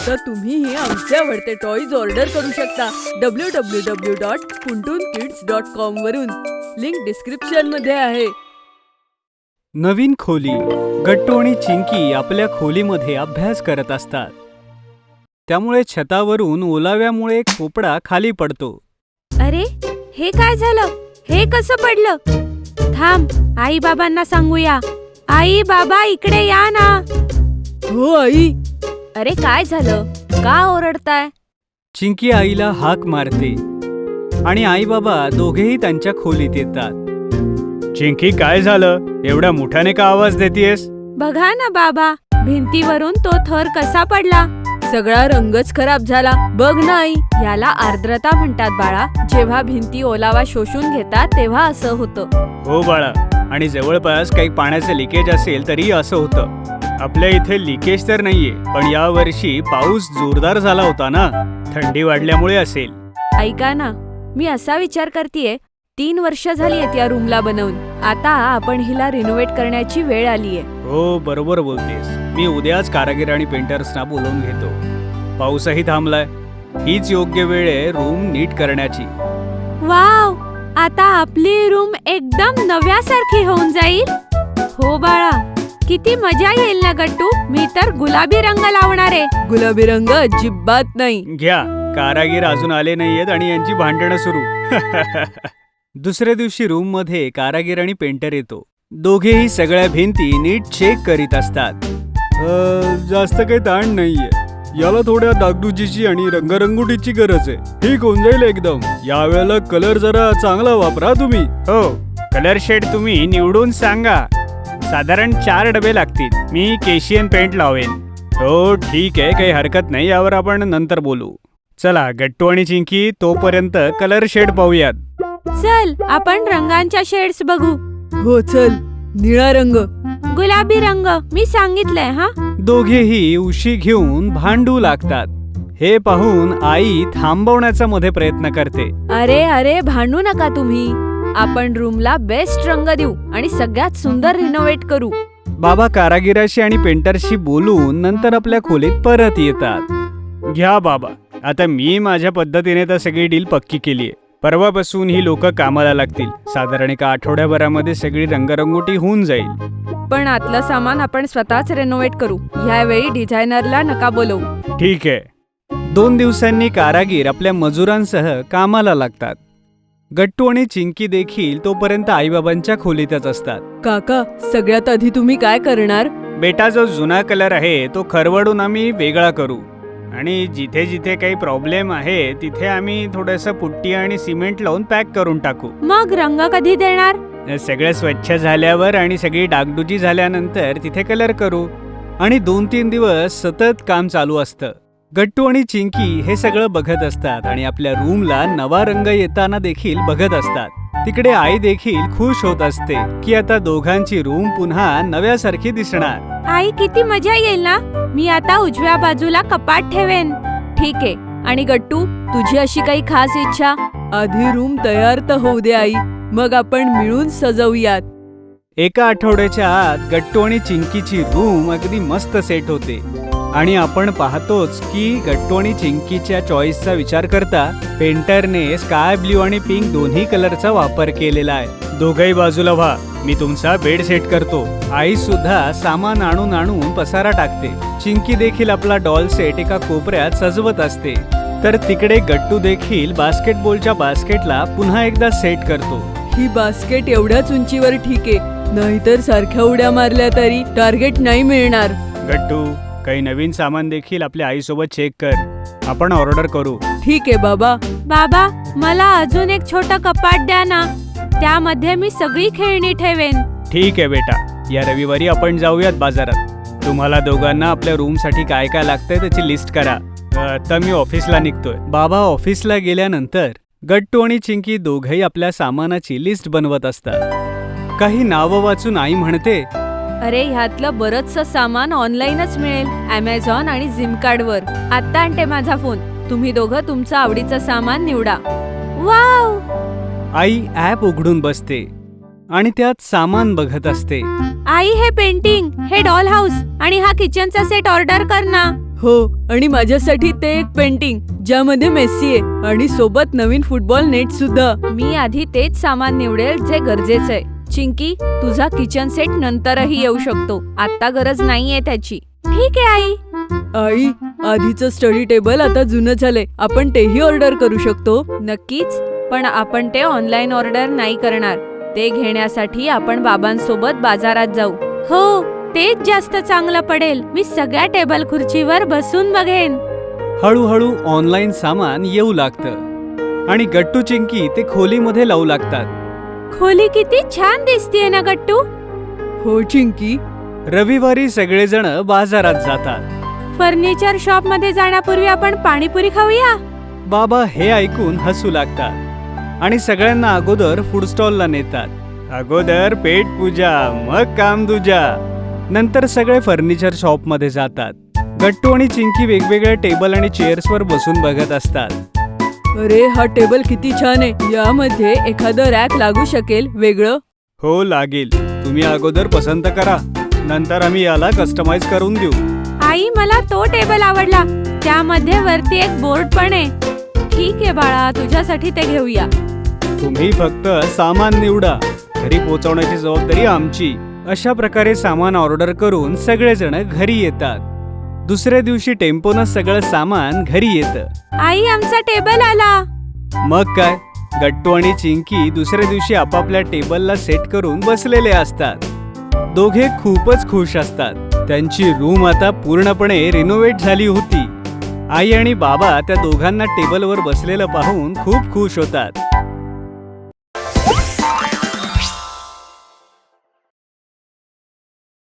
आता तुम्हीही आमचे आवडते टॉयज ऑर्डर करू शकता www.kuntunkids.com वरून. लिंक डिस्क्रिप्शन मध्ये आहे. नवीन खोली. गट्टू आणि चिंकी आपल्या खोलीमध्ये अभ्यास करत असतात. त्यामुळे छतावरून ओलाव्यामुळे एक पोपडा खाली पडतो. अरे, हे काय झालं? हे कसं पडलं? थांब, आई बाबांना सांगूया. आई बाबा, इकडे या ना. हो आई. अरे, काय झालं? का ओरडताय? चिंकी आईला हाक मारते आणि आई बाबा दोघेही त्यांच्या खोलीत येतात. चिंकी, काय झालं? एवढ्या मोठ्याने का आवाज देतेयस? बघा ना बाबा, भिंतीवरून तो थर कसा पडला. सगळा रंगच खराब झाला. बघ ना आई. याला आर्द्रता म्हणतात बाळा. जेव्हा भिंती ओलावा शोषून घेतात तेव्हा असं होतं. हो बाळा, आणि जवळपास काही पाण्याचं लिकेज असेल तरी असं होतं. आपल्या इथे लिकेज तर नाहीये, पण या वर्षी पाऊस जोरदार झाला होता ना, थंडी वाढल्यामुळे असेल. ऐका ना, मी असा विचार करतेय, 3 वर्ष झाली आहेत या रूमला बनवून. आता आपण हिला रिनोव्हेट करण्याची वेळ आलीये. हो, बरोबर बोलतेस. मी उद्याच कारागीर आणि पेंटर्सना बोलवून घेतो. पाऊसही थांबलाय. हीच योग्य वेळ आहे रूम नीट करण्याची. वाव, आता आपली रूम एकदम नव्यासारखी होऊन जाईल. हो बाळा, किती मजा येईल ना गट्टू. मी तर गुलाबी रंग लावणार आहे. गुलाबी रंग अजिबात नाही. घ्या, कारागीर अजून आले नाहीयेत आणि यांची भांडणं सुरू. दुसऱ्या दिवशी रूम मध्ये कारागीर आणि पेंटर येतो. दोघेही सगळ्या भिंती नीट चेक करीत असतात. जास्त काही ताण नाहीये. याला थोड्या डागडुजीची आणि रंगरंगोटीची गरज आहे. ठीक होऊन जाईल एकदम. यावेळेला कलर जरा चांगला वापरा तुम्ही. हो, कलर शेड तुम्ही निवडून सांगा. साधारण 4 डबे लागतील. मी केशियन पेंट लावेन. हो ठीक आहे, काही हरकत नाही. यावर आपण नंतर बोलू. चला गट्टू आणि चिंकी, तोपर्यंत कलर शेड पाहूयात. चल, आपण रंगांच्या शेड्स बघू. हो चल. निळा रंग. गुलाबी रंग मी सांगितलंय. हा, दोघेही उशी घेऊन भांडू लागतात. हे पाहून आई थांबवण्याचा मध्ये प्रयत्न करते. अरे अरे, भांडू नका तुम्ही. आपण रूमला बेस्ट रंग देऊ आणि सगळ्यात सुंदर रिनोव्हेट करू. बाबा कारागिराशी आणि पेंटरशी बोलून नंतर आपल्या खोलीत परत येतात. घ्या बाबा, आता मी माझ्या पद्धतीने तर सगळी डील पक्की केलीये. परवापासून ही लोक कामाला लागतील. साधारण एका आठवड्याभरामध्ये सगळी रंगरंगोटी होऊन जाईल. पण आतलं सामान आपण स्वतःच रिनोव्हेट करू. यावेळी डिझायनरला नका बोलवू. ठीक आहे. 2 दिवसांनी कारागीर आपल्या मजुरांसह कामाला लागतात. गट्टू आणि चिंकी देखील तोपर्यंत आईबाबांच्या खोलीतच असतात. काका, सगळ्यात आधी तुम्ही काय करणार? बेटा, जो जुना कलर आहे तो खरवडून आम्ही वेगळा करू आणि जिथे जिथे काही प्रॉब्लेम आहे तिथे आम्ही थोडंसं पुट्टी आणि सिमेंट लावून पॅक करून टाकू. मग रंग कधी देणार? सगळं स्वच्छ झाल्यावर आणि सगळी डागडुजी झाल्यानंतर तिथे कलर करू. आणि 2-3 दिवस सतत काम चालू असतं. गट्टू आणि चिंकी हे सगळं बघत असतात आणि आपल्या रूमला नवा रंग येताना देखील बघत असतात. तिकडे आई देखील खुश होत असते की आता दोघांची रूम पुन्हा नव्यासारखी दिसणार. आई, किती मजा येईल ना. मी आता उजव्या बाजूला कपाट ठेवेन. ठीक आहे. आणि गट्टू, तुझी अशी काही खास इच्छा? आधी रूम तयार तर होऊ दे आई, मग आपण मिळून सजवूयात. एका आठवड्याच्या आत गट्टू आणि चिंकीची रूम अगदी मस्त सेट होते. आणि आपण पाहतोच की गट्टू आणि चिंकीच्या चॉईसचा विचार करता पेंटरने स्काय ब्ल्यू आणि पिंक दोन्ही कलरचा वापर केलेला आहे. दोघही बाजूला व्हा, मी तुमचा बेड सेट करतो. आई सुद्धा सामान आणून पसारा टाकते. चिंकी देखील आपला डॉल सेट एका कोपऱ्यात सजवत असते. तर तिकडे गट्टू देखील बास्केटबॉलच्या बास्केटला पुन्हा एकदा सेट करतो. ही बास्केट एवढ्याच उंचीवर ठीक आहे, नाहीतर सारख्या उड्या मारल्या तरी टार्गेट नाही मिळणार. गट्टू, काही नवीन सामान देखील आपल्या आईसोबत चेक कर. आपण ऑर्डर करू. ठीक आहे बाबा. बाबा, मला अजून एक छोटं कपाट द्या ना. त्यामध्ये मी सगळी खेळणी ठेवेन. ठीक आहे बेटा, या रविवारी आपण जाऊयात बाजारात. तुम्हाला दोघांना आपल्या रूम साठी काय काय लागतंय त्याची लिस्ट करा. तर मी ऑफिसला निघतोय. बाबा ऑफिसला गेल्यानंतर गट्टू आणि चिंकी दोघेही आपल्या सामानाची लिस्ट बनवत असतात. काही नावं वाचून आई म्हणते, अरे, ह्यातलं बरचसं सामान ऑनलाईनच मिळेल. Amazon आणि Zimcardवर. आता आणते माझा फोन. तुम्ही दोघं तुमचं आवडीचं सामान निवडा. वाव! आई ॲप उघडून बसते आणि त्यात सामान बघत असते. आई, हे पेंटिंग, हे डॉल हाऊस आणि हा किचनचा सेट ऑर्डर कर ना. हो, आणि माझ्यासाठी ते एक पेंटिंग ज्यामध्ये मेस्सी आहे आणि सोबत नवीन फुटबॉल नेट सुद्धा. मी आधी तेच सामान निवडेल जे गरजेचं आहे. चिंकी, तुझा किचन सेट नंतरही येऊ शकतो. आता गरज नाहीये त्याची. ठीक आहे आई. आई, आधीचं स्टडी टेबल आता जुनं झालंय. आपण तेही ऑर्डर करू शकतो. नक्कीच, पण आपण ते ऑनलाईन ऑर्डर नाही करणार. ते घेण्यासाठी आपण बाबांसोबत बाजारात जाऊ. हो, तेच जास्त चांगलं पडेल. मी सगळ्या टेबल खुर्चीवर बसून बघेन. हळूहळू ऑनलाईन सामान येऊ लागतं आणि गट्टू चिंकी ते खोलीमध्ये लावू लागतात. खोली किती छान दिसतीये ना गट्टू. हो चिंकी. रविवारी सगळेजण बाजारात जातात. फर्निचर शॉप मध्ये जाण्यापूर्वी आपण पाणीपुरी खाऊया. बाबा हे ऐकून हसू लागतात आणि सगळ्यांना अगोदर फूड स्टॉलला नेतात. अगोदर पेट पूजा, मग काम दूजा. नंतर सगळे फर्निचर शॉप मध्ये जातात. गट्टू आणि चिंकी वेगवेगळ्या टेबल आणि चेअर्सवर बसून बघत असतात. अरे, हा टेबल किती छान आहे. यामध्ये एखादं रॅक लागू शकेल वेगळं. हो लागेल. तुम्ही अगोदर पसंत करा, नंतर आम्ही याला कस्टमाइज करून देऊ. आई, मला तो टेबल आवडला. त्यामध्ये वरती एक बोर्ड पण आहे. ठीक आहे बाळा, तुझ्यासाठी ते घेऊया. तुम्ही फक्त सामान निवडा, घरी पोहोचवण्याची जबाबदारी आमची. अशा प्रकारे सामान ऑर्डर करून सगळेजण घरी येतात. दुसऱ्या दिवशी टेम्पोनं सगळं सामान घरी येतं. आई, आमचा टेबल आला. मग काय, गट्टू आणि चिंकी दुसऱ्या दिवशी आपापल्या टेबलला सेट करून बसलेले असतात. दोघे खूपच खुश असतात. त्यांची रूम आता पूर्णपणे रिनोव्हेट झाली होती. आई आणि बाबा त्या दोघांना टेबलवर बसलेलं पाहून खूप खुश होतात.